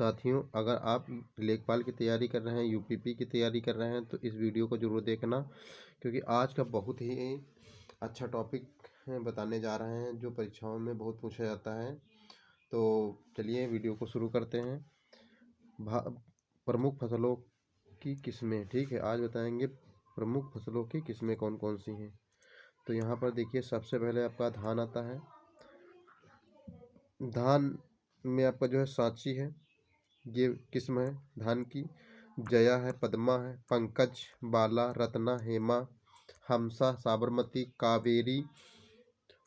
साथियों, अगर आप लेखपाल की तैयारी कर रहे हैं, यूपीपी की तैयारी कर रहे हैं, तो इस वीडियो को जरूर देखना, क्योंकि आज का बहुत ही अच्छा टॉपिक बताने जा रहे हैं जो परीक्षाओं में बहुत पूछा जाता है। तो चलिए वीडियो को शुरू करते हैं। प्रमुख फसलों की किस्में, ठीक है, आज बताएंगे प्रमुख फसलों की किस्में कौन कौन सी हैं। तो यहाँ पर देखिए, सबसे पहले आपका धान आता है। धान में आपका जो है सांची है, ये किस्म है धान की। जया है, पद्मा है, पंकज, बाला, रत्ना, हेमा, हमसा, साबरमती, कावेरी,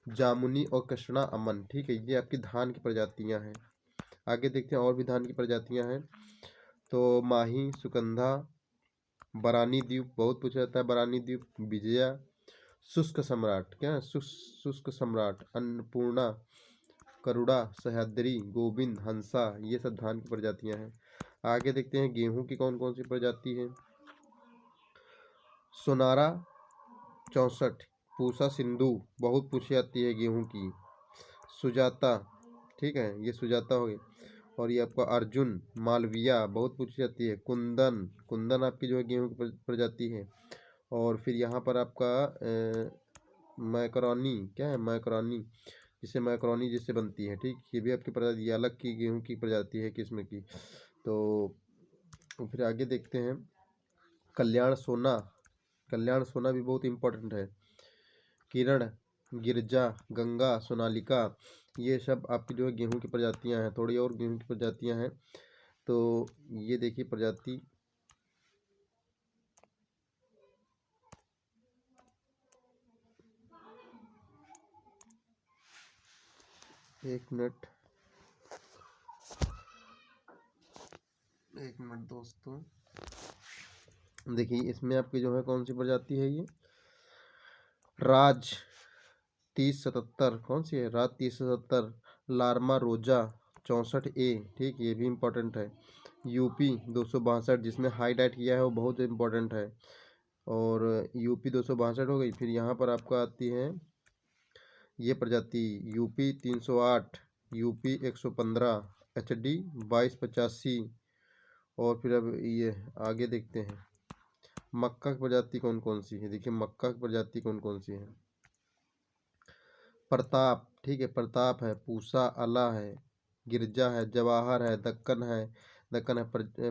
जामुनी और कृष्णा अमन, ठीक है, ये आपकी धान की प्रजातियां हैं। आगे देखते हैं और भी धान की प्रजातियां हैं। तो माही, सुगंधा, बरानी द्वीप बहुत पूछा जाता है, बरानी द्वीप, विजया, शुष्क सम्राट, क्या है शुष्क सम्राट, अन्नपूर्णा, करुड़ा, सह्याद्री, गोविंद, हंसा, ये सब धान की प्रजातियां हैं। आगे देखते हैं गेहूं की कौन कौन सी प्रजाति है। सोनारा 64, पूसा सिंधु बहुत पूछी जाती है गेहूं की, सुजाता, ठीक है, ये सुजाता हो गई। और ये आपका अर्जुन, मालविया बहुत पूछी जाती है, कुंदन, कुंदन आपकी जो है गेहूं की प्रजाति है। और फिर यहाँ पर आपका मैकरोनी, क्या है मैकरोनी, जिससे बनती है, ठीक, ये भी आपकी प्रजाति अलग की गेहूं की प्रजाति है किस्म की। तो फिर आगे देखते हैं कल्याण सोना, कल्याण सोना भी बहुत इंपॉर्टेंट है। किरण, गिरजा, गंगा, सोनालिका, ये सब आपकी जो है गेहूं की प्रजातियां हैं। थोड़ी और गेहूं की प्रजातियां हैं, तो ये देखिए प्रजाति, एक मिनट दोस्तों, देखिए इसमें आपकी जो है कौन सी प्रजाति है, ये राज 3077, कौन सी है राज 3077, लार्मा रोजा 64A, ठीक, ये भी इम्पोर्टेंट है। यूपी 262, जिसमें हाईलाइट किया है वो बहुत इम्पोर्टेंट है। और यूपी 262 हो गई। फिर यहाँ पर आपका आती है ये प्रजाति यूपी 308, यूपी 115, HD 2285। और फिर अब ये आगे देखते हैं मक्का की प्रजाति कौन कौन सी है। देखिए मक्का की प्रजाति कौन कौन सी है। प्रताप, ठीक है, प्रताप है, पूसा, अला है, गिरजा है, जवाहर है, दक्कन है, दक्कन है,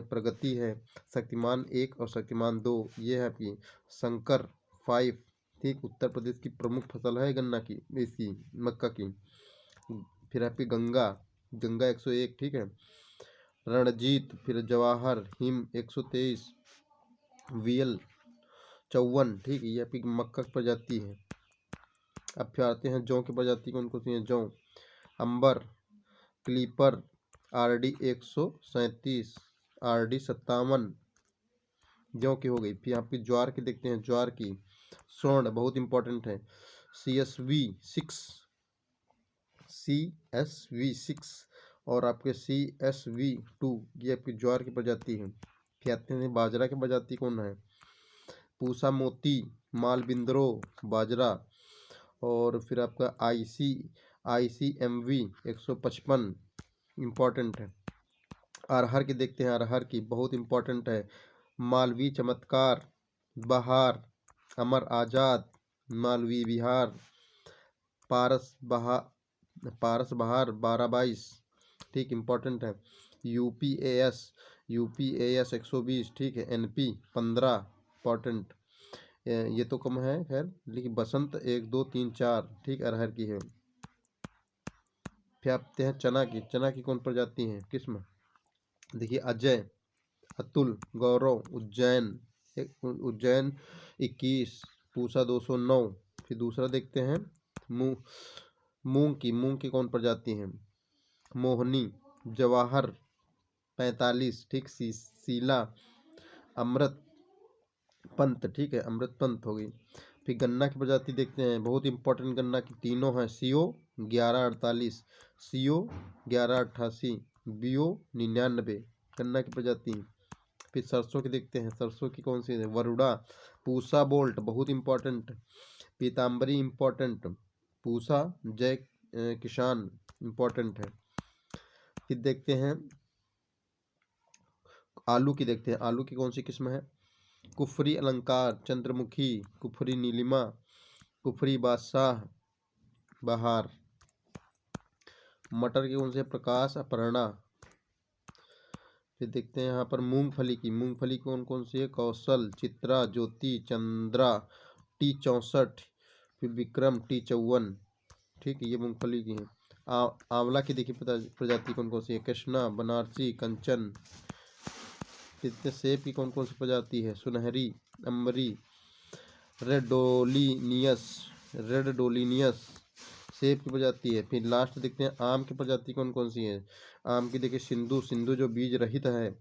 प्रगति है, शक्तिमान 1 और शक्तिमान 2, ये है आपकी शंकर 5, ठीक, उत्तर प्रदेश की प्रमुख फसल है गन्ना की, इसकी मक्का की। फिर आपकी गंगा, गंगा 101, ठीक है, रणजीत, फिर जवाहर, हिम 123, VL 54, ठीक है, ये आपकी मक्का की प्रजाति है। अब फिर आते हैं जौ की प्रजाति कौन कौन सी है। जौ, अंबर, क्लीपर, RD 137, RD 57, जौ की हो गई। फिर आपकी ज्वार की देखते हैं, ज्वार की स्वर्ण बहुत इंपॉर्टेंट है, CSV6 और आपके CSV2, ये आपकी ज्वार की प्रजाति है। फिर आते हैं बाजरा की प्रजाति कौन है, पूसा मोती, मालबिंद्रो, बाजरा। और फिर आपका ICMV 155 इम्पॉर्टेंट है। अरहर की देखते हैं, अरहर की बहुत इम्पॉर्टेंट है, मालवी चमत्कार, बहार, अमर आजाद, मालवी बिहार, पारस बहार 1222, ठीक, इम्पॉर्टेंट है। यूपीएस 120, ठीक है, NP 15 इम्पॉर्टेंट, ये तो कम है खैर, लेकिन बसंत 1 2 3 4, ठीक, अरहर की है। फिर आते हैं चना की, चना की कौन प्रजाति है किस्म। देखिए अजय, अतुल, गौरव, उज्जैन 21, पूसा 209। फिर दूसरा देखते हैं मूंग की कौन प्रजाति है, मोहनी, जवाहर 45, ठीक, शीला, अमृत पंत, ठीक है, अमृत पंत हो गई। फिर गन्ना की प्रजाति देखते हैं, बहुत इंपॉर्टेंट गन्ना की तीनों हैं, CO 1148, CO 1188, BO 99, गन्ना की प्रजाति। फिर सरसों की देखते हैं, सरसों की कौन सी है, वरुड़ा, पूसा बोल्ट बहुत इंपॉर्टेंट, पीताम्बरी इंपॉर्टेंट, पूसा, जय किसान इंपॉर्टेंट है। फिर देखते हैं आलू की देखते हैं, आलू की कौन सी किस्म है? कुफरी अलंकार, चंद्रमुखी, कुफरी नीलिमा, कुफरी बादशाह बहार। मटर की कौन सी है? प्रकाश अपर्णा। फिर देखते हैं यहाँ पर मूंगफली की, मूंगफली कौन कौन सी है? कौशल, चित्रा, ज्योति, चंद्रा, T64, फिर विक्रम T54। ठीक है, ये मूंगफली की है। आंवला की देखिए प्रजाति कौन कौन सी है? कृष्णा, बनारसी, कंचन। फिर सेब की कौन कौन सी प्रजाति है? सुनहरी, अंबरी, रेडोलिनियस, रेडोलिनियस सेब की प्रजाति है। फिर लास्ट देखते हैं आम की प्रजाति कौन कौन सी है? आम की देखिए सिंधु, सिंधु जो बीज रहित है।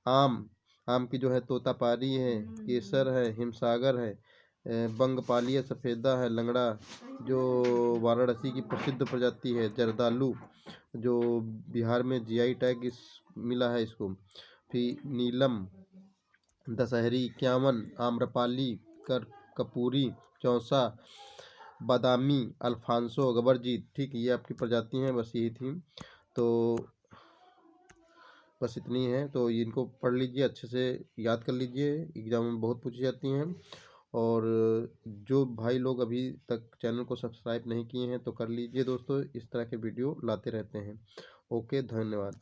आम, आम की जो है तोतापारी है, केसर है, हिमसागर है, बंगपाली है, सफ़ेदा है, लंगड़ा जो वाराणसी की प्रसिद्ध प्रजाति है, जर्दालू जो बिहार में जीआई टैग मिला है इसको। फिर नीलम, दशहरी, इक्यावन, आम्रपाली, कपूरी, चौसा, बादामी, अल्फांसो, गबरजीत। ठीक, ये आपकी प्रजाति हैं। बस यही थी, तो बस इतनी है। तो इनको पढ़ लीजिए, अच्छे से याद कर लीजिए, एग्जाम में बहुत पूछी जाती हैं। और जो भाई लोग अभी तक चैनल को सब्सक्राइब नहीं किए हैं तो कर लीजिए दोस्तों, इस तरह के वीडियो लाते रहते हैं। ओके, धन्यवाद।